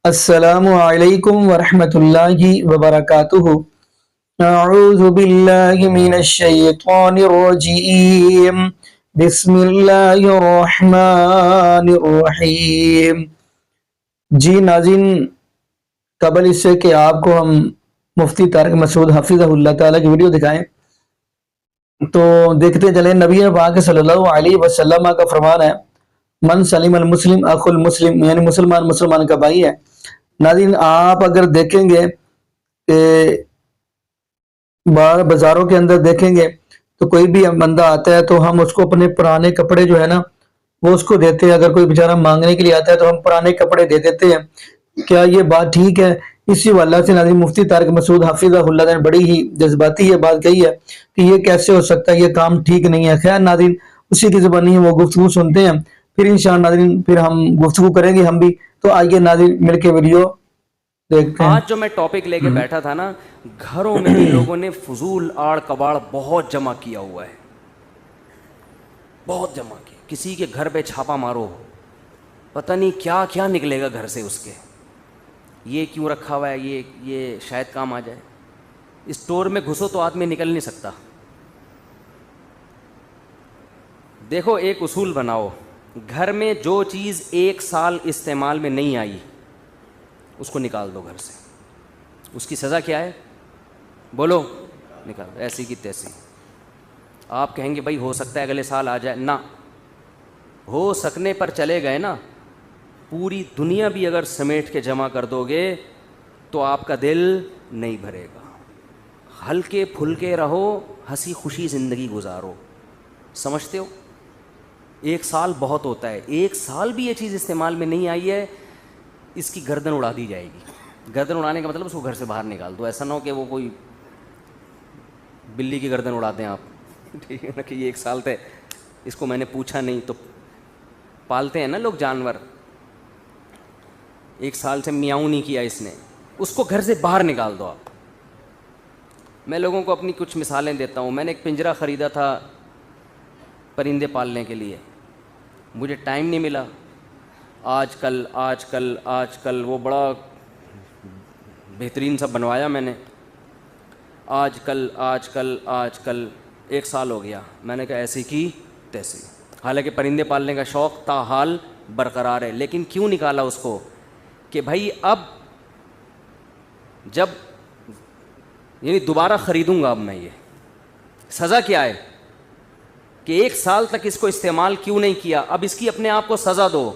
السلام علیکم ورحمۃ اللہ وبرکاتہ۔ اعوذ باللہ من الشیطان الرجیم، بسم اللہ الرحمن الرحیم۔ جی ناظرین، قبل اس سے کہ آپ کو ہم مفتی طارق مسعود حفظہ اللہ تعالیٰ کی ویڈیو دکھائیں تو دیکھتے چلیں نبی پاک صلی اللہ علیہ وسلم کا فرمان ہے، من سلم المسلم اخو المسلم، یعنی مسلمان مسلمان کا بھائی ہے۔ ناظرین، آپ اگر دیکھیں گے کہ بازاروں کے اندر دیکھیں گے تو کوئی بھی بندہ آتا ہے تو ہم اس کو اپنے پرانے کپڑے جو ہے نا وہ اس کو دیتے ہیں۔ اگر کوئی بیچارہ مانگنے کے لیے آتا ہے تو ہم پرانے کپڑے دے دیتے ہیں۔ کیا یہ بات ٹھیک ہے؟ اسی واللہ سے ناظرین مفتی طارق مسعود حفظہ اللہ نے بڑی ہی جذباتی یہ بات کہی ہے کہ یہ کیسے ہو سکتا ہے، یہ کام ٹھیک نہیں ہے۔ خیر ناظرین، اسی کی زبانی وہ گفتگو سنتے ہیں، پھر انشاءاللہ ناظرین پھر ہم گفتگو کریں گے ہم بھی۔ تو آئیے ناظرین مل کے ویڈیو دیکھتے ہیں۔ آج جو میں ٹاپک لے کے بیٹھا تھا نا، گھروں میں بھی لوگوں نے فضول آڑ کباڑ بہت جمع کیا ہوا ہے، بہت جمع کیا۔ کسی کے گھر پہ چھاپا مارو، پتہ نہیں کیا کیا نکلے گا گھر سے اس کے۔ یہ کیوں رکھا ہوا ہے، یہ شاید کام آ جائے۔ اسٹور میں گھسو تو آدمی نکل نہیں سکتا۔ دیکھو، ایک اصول بناؤ، گھر میں جو چیز 1 سال استعمال میں نہیں آئی اس کو نکال دو گھر سے۔ اس کی سزا کیا ہے؟ بولو، نکال دو، ایسی کی تیسی۔ آپ کہیں گے بھائی ہو سکتا ہے اگلے سال آ جائے، نہ ہو سکنے پر چلے گئے نا، پوری دنیا بھی اگر سمیٹ کے جمع کر دو گے تو آپ کا دل نہیں بھرے گا۔ ہلکے پھلکے رہو، ہنسی خوشی زندگی گزارو، سمجھتے ہو؟ 1 سال بہت ہوتا ہے، 1 سال بھی یہ چیز استعمال میں نہیں آئی ہے، اس کی گردن اڑا دی جائے گی۔ گردن اڑانے کا مطلب اس کو گھر سے باہر نکال دو۔ ایسا نہ ہو کہ وہ کوئی بلی کی گردن اڑا دیں آپ، ٹھیک ہے نا، کہ یہ 1 سال تھے، اس کو میں نے پوچھا نہیں۔ تو پالتے ہیں نا لوگ جانور، 1 سال سے میاؤں نہیں کیا اس نے، اس کو گھر سے باہر نکال دو آپ۔ میں لوگوں کو اپنی کچھ مثالیں دیتا ہوں۔ میں نے ایک پنجرہ خریدا تھا پرندے پالنے کے لیے، مجھے ٹائم نہیں ملا۔ آج کل وہ بڑا بہترین سا بنوایا میں نے، آج کل 1 سال ہو گیا، میں نے کہا ایسی کی تیسی۔ حالانکہ پرندے پالنے کا شوق تاحال برقرار ہے، لیکن کیوں نکالا اس کو؟ کہ بھائی اب جب یعنی دوبارہ خریدوں گا اب میں، یہ سزا کیا ہے کہ 1 سال تک اس کو استعمال کیوں نہیں کیا؟ اب اس کی اپنے آپ کو سزا دو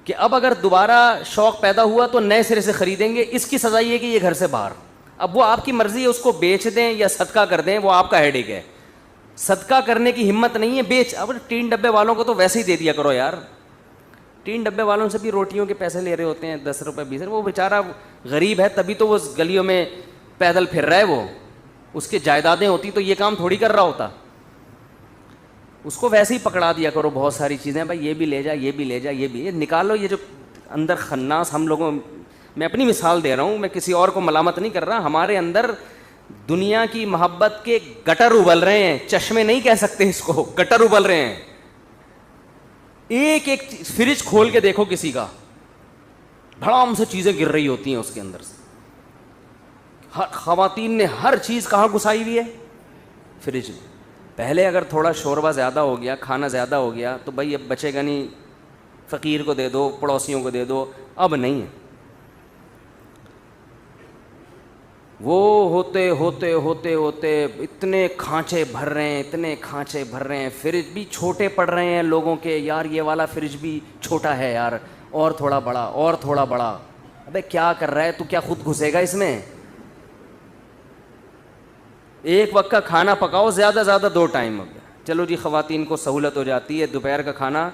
کہ اب اگر دوبارہ شوق پیدا ہوا تو نئے سرے سے خریدیں گے۔ اس کی سزا یہ کہ یہ گھر سے باہر۔ اب وہ آپ کی مرضی ہے، اس کو بیچ دیں یا صدقہ کر دیں، وہ آپ کا ہیڈیک ہے۔ صدقہ کرنے کی ہمت نہیں ہے، بیچ۔ اب 3 ڈبے والوں کو تو ویسے ہی دے دیا کرو یار۔ 3 ڈبے والوں سے بھی روٹیوں کے پیسے لے رہے ہوتے ہیں، 10 روپے 20 روپے۔ وہ بیچارہ غریب ہے تبھی تو وہ گلیوں میں پیدل پھر رہا ہے، وہ اس کے جائیدادیں ہوتی تو یہ کام تھوڑی کر رہا ہوتا۔ اس کو ویسے ہی پکڑا دیا کرو بہت ساری چیزیں، بھائی یہ بھی لے جا، یہ بھی لے جا، یہ بھی نکالو۔ یہ جو اندر خناس ہم لوگوں، میں اپنی مثال دے رہا ہوں، میں کسی اور کو ملامت نہیں کر رہا، ہمارے اندر دنیا کی محبت کے گٹر ابل رہے ہیں، چشمے نہیں کہہ سکتے اس کو، گٹر ابل رہے ہیں۔ ایک ایک فریج کھول کے دیکھو کسی کا، دھڑام سے چیزیں گر رہی ہوتی ہیں اس کے اندر سے۔ خواتین نے ہر چیز کہاں گھسائی ہوئی ہے؟ فریج میں۔ پہلے اگر تھوڑا شوربہ زیادہ ہو گیا، کھانا زیادہ ہو گیا تو بھائی اب بچے گا نہیں، فقیر کو دے دو، پڑوسیوں کو دے دو، اب نہیں ہے۔ وہ ہوتے ہوتے ہوتے ہوتے اتنے کھانچے بھر رہے ہیں، فریج بھی چھوٹے پڑ رہے ہیں لوگوں کے، یار یہ والا فریج بھی چھوٹا ہے یار، اور تھوڑا بڑا، اور تھوڑا بڑا۔ ابے کیا کر رہا ہے تو؟ کیا خود گھسے گا اس میں؟ ایک وقت کا کھانا پکاؤ، زیادہ 2 ٹائم ہو گیا، چلو جی خواتین کو سہولت ہو جاتی ہے، دوپہر کا کھانا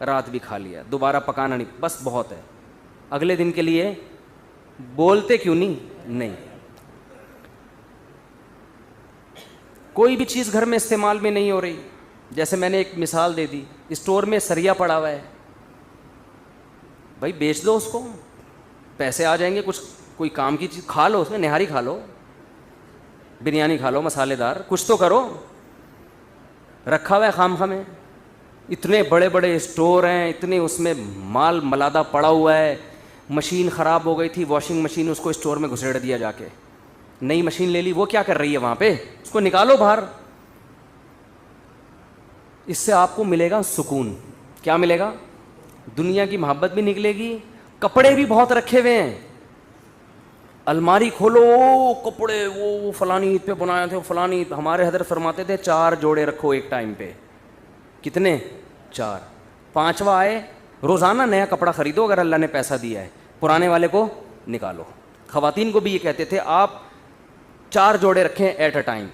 رات بھی کھا لیا، دوبارہ پکانا نہیں، بس بہت ہے۔ اگلے دن کے لیے بولتے کیوں نہیں۔ کوئی بھی چیز گھر میں استعمال میں نہیں ہو رہی، جیسے میں نے ایک مثال دے دی، اسٹور میں سریا پڑا ہوا ہے، بھائی بیچ دو اس کو، پیسے آ جائیں گے، کچھ کوئی کام کی چیز کھا لو، اس میں نہاری کھا لو، بریانی کھا لو مسالے دار، کچھ تو کرو۔ رکھا ہوا ہے خام میں، اتنے بڑے بڑے اسٹور ہیں، اتنے اس میں مال ملادہ پڑا ہوا ہے، مشین خراب ہو گئی تھی, واشنگ مشین, اس کو اسٹور میں گھسیڑ دیا جا کے, نئی مشین لے لی, وہ کیا کر رہی ہے وہاں پہ, اس کو نکالو باہر. اس سے آپ کو ملے گا سکون. کیا ملے گا؟ دنیا کی محبت بھی نکلے گی. کپڑے بھی بہت رکھے ہوئے ہیں, الماری کھولو کپڑے, وہ فلانی عید پہ بنائے تھے, فلانی عید. ہمارے حضرت فرماتے تھے 4 جوڑے رکھو ایک ٹائم پہ. کتنے؟ 4. 5واں آئے, روزانہ نیا کپڑا خریدو اگر اللہ نے پیسہ دیا ہے, پرانے والے کو نکالو. خواتین کو بھی یہ کہتے تھے آپ 4 جوڑے رکھیں ایٹ اے ٹائم.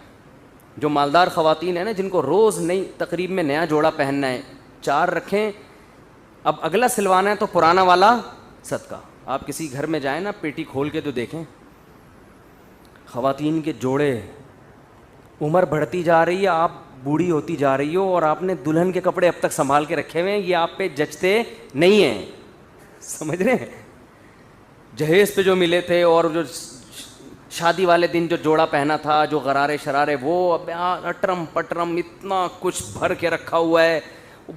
جو مالدار خواتین ہیں نا, جن کو روز نئی تقریب میں نیا جوڑا پہننا ہے, 4 رکھیں. اب اگلا سلوانا ہے تو پرانا والا صدقہ. آپ کسی گھر میں جائیں نا, پیٹی کھول کے تو دیکھیں, خواتین کے جوڑے, عمر بڑھتی جا رہی ہے, آپ بوڑھی ہوتی جا رہی ہو, اور آپ نے دلہن کے کپڑے اب تک سنبھال کے رکھے ہوئے ہیں, یہ آپ پہ جچتے نہیں ہیں. سمجھ رہے ہیں؟ جہیز پہ جو ملے تھے اور جو شادی والے دن جو جوڑا پہنا تھا, جو غرارے شرارے, وہ اب اٹرم پٹرم اتنا کچھ بھر کے رکھا ہوا ہے.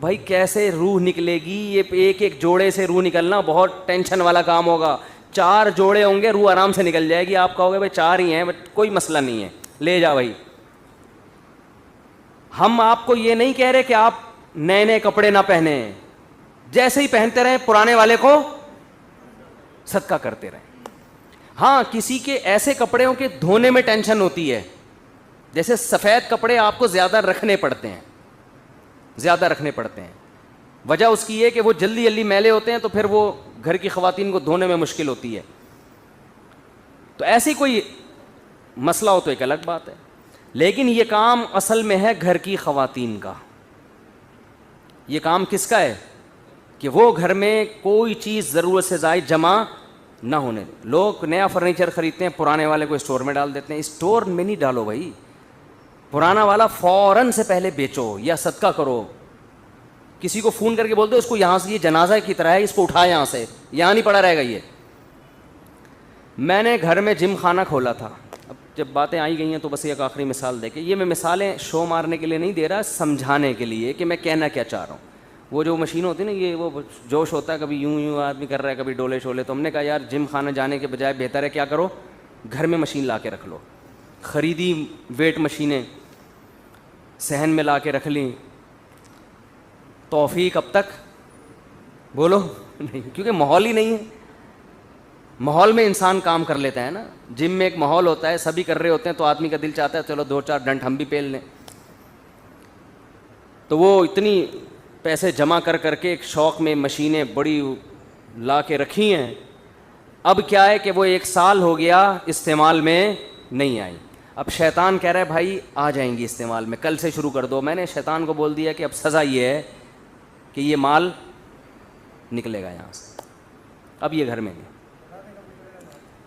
بھائی کیسے روح نکلے گی؟ یہ ایک ایک جوڑے سے روح نکلنا بہت ٹینشن والا کام ہوگا. 4 جوڑے ہوں گے, روح آرام سے نکل جائے گی. آپ کہو گے بھائی 4 ہی ہیں, کوئی مسئلہ نہیں ہے, لے جا بھائی. ہم آپ کو یہ نہیں کہہ رہے کہ آپ نئے نئے کپڑے نہ پہنیں, جیسے ہی پہنتے رہیں پرانے والے کو صدقہ کرتے رہیں. ہاں کسی کے ایسے کپڑے ہوں کہ دھونے میں ٹینشن ہوتی ہے, جیسے سفید کپڑے آپ کو زیادہ رکھنے پڑتے ہیں, زیادہ رکھنے پڑتے ہیں. وجہ اس کی یہ کہ وہ جلدی جلدی میلے ہوتے ہیں, تو پھر وہ گھر کی خواتین کو دھونے میں مشکل ہوتی ہے. تو ایسی کوئی مسئلہ ہو تو ایک الگ بات ہے, لیکن یہ کام اصل میں ہے گھر کی خواتین کا. یہ کام کس کا ہے؟ کہ وہ گھر میں کوئی چیز ضرورت سے زائد جمع نہ ہونے. لوگ نیا فرنیچر خریدتے ہیں, پرانے والے کو اسٹور میں ڈال دیتے ہیں. اسٹور میں نہیں ڈالو بھائی, پرانا والا فوراً سے پہلے بیچو یا صدقہ کرو. کسی کو فون کر کے بول دو اس کو یہاں سے, یہ جنازہ کی طرح ہے, اس کو اٹھا یہاں سے, یہاں نہیں پڑا رہے گا. یہ میں نے گھر میں جم خانہ کھولا تھا. اب جب باتیں آئی گئی ہیں تو بس ایک آخری مثال دے کے, یہ میں مثالیں شو مارنے کے لیے نہیں دے رہا, سمجھانے کے لیے کہ میں کہنا کیا چاہ رہا ہوں. وہ جو مشین ہوتی ہے نا, یہ وہ جوش ہوتا ہے, کبھی یوں آدمی کر رہا ہے, کبھی ڈولے شولے. تو ہم نے کہا یار جم خانہ جانے کے بجائے بہتر ہے کیا کرو, گھر میں مشین لا کے رکھ لو. خریدی ویٹ مشینیں, صحن میں لا کے رکھ لیں. توفیق اب تک بولو نہیں, کیونکہ ماحول ہی نہیں ہے. ماحول میں انسان کام کر لیتا ہے نا. جم میں ایک ماحول ہوتا ہے, سبھی کر رہے ہوتے ہیں, تو آدمی کا دل چاہتا ہے چلو 2-4 ڈنڈ ہم بھی پیل لیں. تو وہ اتنی پیسے جمع کر کر کے ایک شوق میں مشینیں بڑی لا کے رکھی ہیں. اب کیا ہے کہ وہ 1 سال ہو گیا استعمال میں نہیں آئی. اب شیطان کہہ رہا ہے بھائی آ جائیں گی استعمال میں, کل سے شروع کر دو. میں نے شیطان کو بول دیا کہ اب سزا یہ ہے کہ یہ مال نکلے گا یہاں سے, اب یہ گھر میں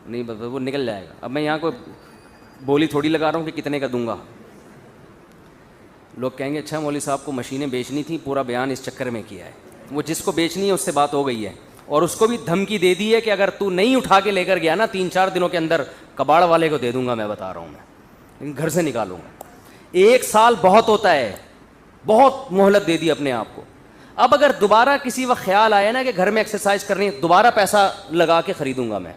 نہیں, وہ نکل جائے گا. اب میں یہاں کوئی بولی تھوڑی لگا رہا ہوں کہ کتنے کا دوں گا. لوگ کہیں گے اچھا مولوی صاحب کو مشینیں بیچنی تھیں, پورا بیان اس چکر میں کیا ہے. وہ جس کو بیچنی ہے اس سے بات ہو گئی ہے, اور اس کو بھی دھمکی دے دی ہے کہ اگر تو نہیں اٹھا کے لے کر گیا نا 3-4 دنوں کے اندر کباڑ والے کو دے دوں گا. میں بتا رہا ہوں, میں گھر سے نکالوں گا. 1 سال بہت ہوتا ہے, بہت مہلت دے دی اپنے آپ کو. اب اگر دوبارہ کسی وقت خیال آیا نا کہ گھر میں ایکسرسائز کرنی ہے, دوبارہ پیسہ لگا کے خریدوں گا میں.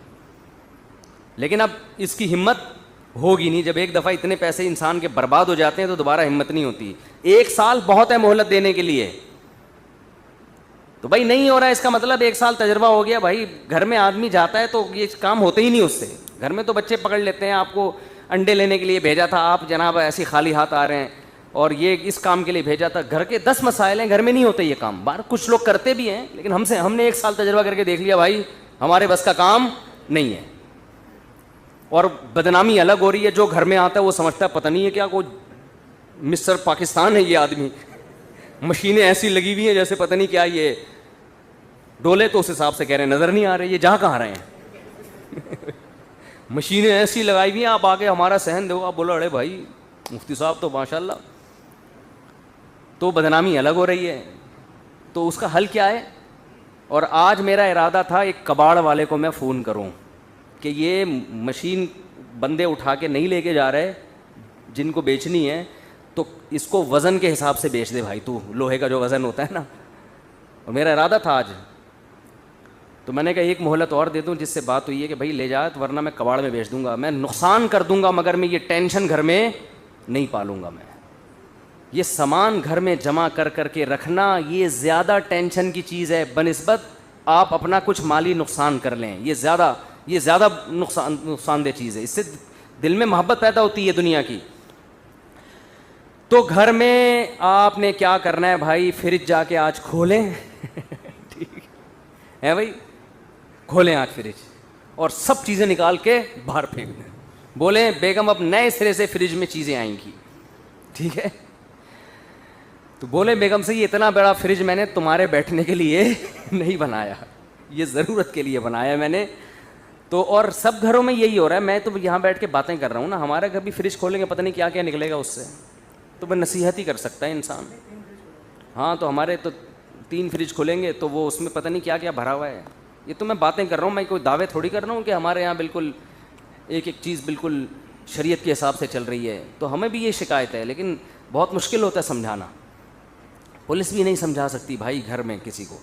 لیکن اب اس کی ہمت ہوگی نہیں. جب ایک دفعہ اتنے پیسے انسان کے برباد ہو جاتے ہیں تو دوبارہ ہمت نہیں ہوتی. 1 سال بہت ہے مہلت دینے کے لیے. تو بھائی نہیں ہو رہا ہے اس کا مطلب 1 سال تجربہ ہو گیا. بھائی گھر میں آدمی جاتا ہے تو یہ کام ہوتے ہی نہیں اس سے. گھر میں تو بچے پکڑ لیتے ہیں, آپ کو انڈے لینے کے لیے بھیجا تھا, آپ جناب ایسی خالی ہاتھ آ رہے ہیں, اور یہ اس کام کے لیے بھیجا تھا. گھر کے 10 مسائل ہیں, گھر میں نہیں ہوتے یہ کام. باہر کچھ لوگ کرتے بھی ہیں, لیکن ہم نے 1 سال تجربہ کر کے دیکھ لیا بھائی ہمارے بس کا کام نہیں ہے. اور بدنامی الگ ہو رہی ہے. جو گھر میں آتا ہے وہ سمجھتا ہے پتہ نہیں ہے کیا کوئی مسٹر پاکستان ہے یہ آدمی. مشینیں ایسی لگی ہوئی ہیں جیسے پتہ نہیں کیا. یہ ڈولے تو اس حساب سے کہہ رہے ہیں نظر نہیں آ رہے, یہ جہاں کہاں رہے ہیں. مشینیں ایسی لگائی ہوئی ہیں, آپ آگے ہمارا صحن دو, آپ بولو ارے بھائی مفتی صاحب تو ماشاء اللہ. تو بدنامی الگ ہو رہی ہے. تو اس کا حل کیا ہے؟ اور آج میرا ارادہ تھا ایک کباڑ والے کو میں فون کروں کہ یہ مشین بندے اٹھا کے نہیں لے کے جا رہے جن کو بیچنی ہے, تو اس کو وزن کے حساب سے بیچ دے بھائی, تو لوہے کا جو وزن ہوتا ہے نا. اور میرا ارادہ تھا آج, تو میں نے کہا ایک مہلت اور دے دوں جس سے بات ہوئی ہے کہ بھائی لے جا، ورنہ میں کباڑ میں بیچ دوں گا، میں نقصان کر دوں گا، مگر میں یہ ٹینشن گھر میں نہیں پالوں گا۔ میں یہ سامان گھر میں جمع کر کر کے رکھنا یہ زیادہ ٹینشن کی چیز ہے بنسبت آپ اپنا کچھ مالی نقصان کر لیں، یہ زیادہ نقصان دہ چیز ہے، اس سے دل میں محبت پیدا ہوتی ہے دنیا کی۔ تو گھر میں آپ نے کیا کرنا ہے بھائی، فریج جا کے آج کھولیں ٹھیک ہے بھائی، کھولیں آج فریج اور سب چیزیں نکال کے باہر پھینک دیں، بولیں بیگم اب نئے سرے سے فریج میں چیزیں آئیں گی، ٹھیک ہے؟ تو بولے بیگم سے یہ اتنا بڑا فریج میں نے تمہارے بیٹھنے کے لیے نہیں بنایا، یہ ضرورت کے لیے بنایا میں نے۔ تو اور سب گھروں میں یہی ہو رہا ہے، میں تو یہاں بیٹھ کے باتیں کر رہا ہوں نا، ہمارے گھر بھی فریج کھولیں گے پتہ نہیں کیا کیا نکلے گا اس سے، تو میں نصیحت ہی کر سکتا ہے انسان۔ ہاں تو ہمارے تو 3 فریج کھولیں گے تو وہ اس میں پتہ نہیں کیا کیا بھرا ہوا ہے، یہ تو میں باتیں کر رہا ہوں، میں کوئی دعوے تھوڑی کر رہا ہوں کہ ہمارے یہاں بالکل ایک چیز بالکل شریعت کے حساب سے چل رہی ہے۔ تو ہمیں بھی یہ شکایت ہے، لیکن بہت مشکل ہوتا ہے سمجھانا، پولیس بھی نہیں سمجھا سکتی بھائی گھر میں کسی کو۔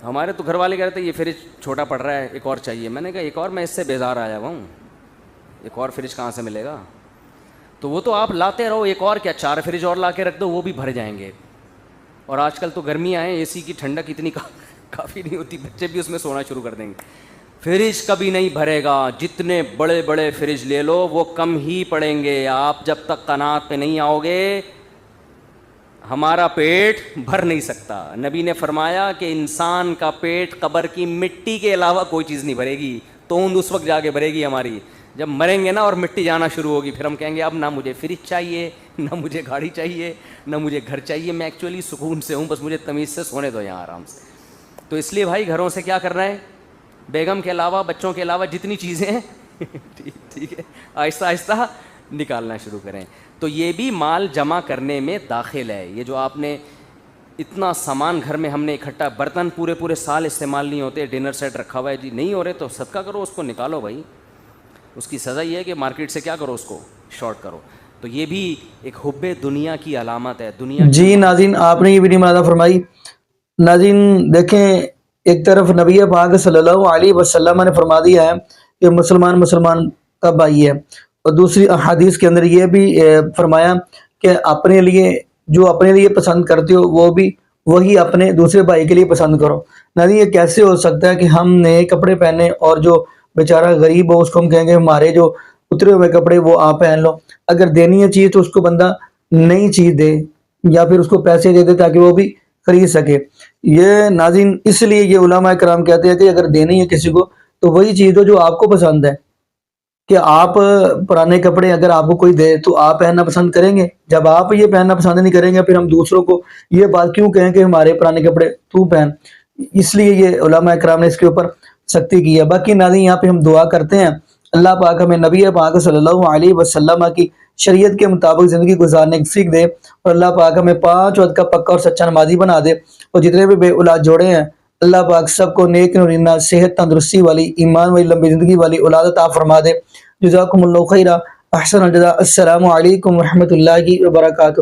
ہمارے تو گھر والے کہتے ہیں یہ فریج چھوٹا پڑ رہا ہے، ایک اور چاہیے۔ میں نے کہا ایک اور، میں اس سے بیزار آیا ہوا ہوں، ایک اور فریج کہاں سے ملے گا؟ تو وہ تو آپ لاتے رہو، ایک اور کیا 4 فریج اور لا کے رکھ دو، وہ بھی بھر جائیں گے۔ اور آج کل تو گرمیاں ہیں، اے سی کی ٹھنڈک اتنی کافی نہیں ہوتی، بچے بھی اس میں سونا شروع کر دیں گے۔ فریج کبھی نہیں بھرے گا، جتنے بڑے بڑے فریج لے لو وہ کم ہی پڑیں گے، آپ جب تک قناعت پہ نہیں آؤ گے ہمارا پیٹ بھر نہیں سکتا۔ نبی نے فرمایا کہ انسان کا پیٹ قبر کی مٹی کے علاوہ کوئی چیز نہیں بھرے گی، توند اس وقت جا کے بھرے گی ہماری جب مریں گے نا اور مٹی جانا شروع ہوگی، پھر ہم کہیں گے اب نہ مجھے فریج چاہیے، نہ مجھے گاڑی چاہیے، نہ مجھے گھر چاہیے، میں ایکچولی سکون سے ہوں، بس مجھے تمیز سے سونے دو یہاں آرام سے۔ تو اس لیے بھائی گھروں سے کیا کرنا ہے، بیگم کے علاوہ بچوں کے علاوہ جتنی چیزیں ہیں ٹھیک ہے آہستہ آہستہ نکالنا شروع کریں۔ تو یہ بھی مال جمع کرنے میں داخل ہے۔ یہ جو آپ نے اتنا سامان گھر میں ہم نے اکٹھا، برتن پورے سال استعمال نہیں ہوتے، ڈنر سیٹ رکھا ہوا ہے جی، نہیں ہو رہے تو صدقہ کرو، اس کو نکالو بھائی، اس کی سزا یہ ہے کہ مارکیٹ سے کیا کرو، اس کو شارٹ کرو۔ تو یہ بھی ایک حب دنیا کی علامت ہے، دنیا کی۔ جی ناظرین، آپ نے یہ بھی نمازہ فرمائی۔ ناظرین دیکھیں، ایک طرف نبی پاک صلی اللہ علیہ وسلم نے فرما دیا ہے کہ مسلمان کا بھائی ہے، اور دوسری احادیث کے اندر یہ بھی فرمایا کہ اپنے لیے پسند کرتے ہو وہ بھی وہی اپنے دوسرے بھائی کے لیے پسند کرو۔ ناظرین یہ کیسے ہو سکتا ہے کہ ہم نئے کپڑے پہنے اور جو بیچارہ غریب ہو اس کو ہم کہیں گے ہمارے جو اترے ہوئے کپڑے وہ آپ پہن لو؟ اگر دینی ہے چیز تو اس کو بندہ نئی چیز دے یا پھر اس کو پیسے دے دے تاکہ وہ بھی خرید سکے۔ یہ ناظرین اس لیے یہ علماء کرام کہتے ہیں کہ اگر دینی ہے کسی کو تو وہی چیز دو جو آپ کو پسند ہے، کہ آپ پرانے کپڑے اگر آپ کو کوئی دے تو آپ پہننا پسند کریں گے؟ جب آپ یہ پہننا پسند نہیں کریں گے پھر ہم دوسروں کو یہ بات کیوں کہیں کہ ہمارے پرانے کپڑے تو پہن؟ اس لیے یہ علماء کرام نے اس کے اوپر سختی کی ہے۔ باقی ناظرین یہاں پہ ہم دعا کرتے ہیں اللہ پاک ہمیں نبی پاک صلی اللہ علیہ وسلم کی شریعت کے مطابق زندگی گزارنے کی سیکھ دے، اور اللہ پاک ہمیں 5 وقت کا پکا اور سچا نمازی بنا دے، اور جتنے بھی بے اولاد جوڑے ہیں اللہ پاک سب کو نیک نورینہ صحت تندرستی والی ایمان والی لمبی زندگی والی اولاد عطا فرما دے۔ جزاکم اللہ خیرہ، احسن الجزاء۔ السلام علیکم ورحمۃ اللہ وبرکاتہ۔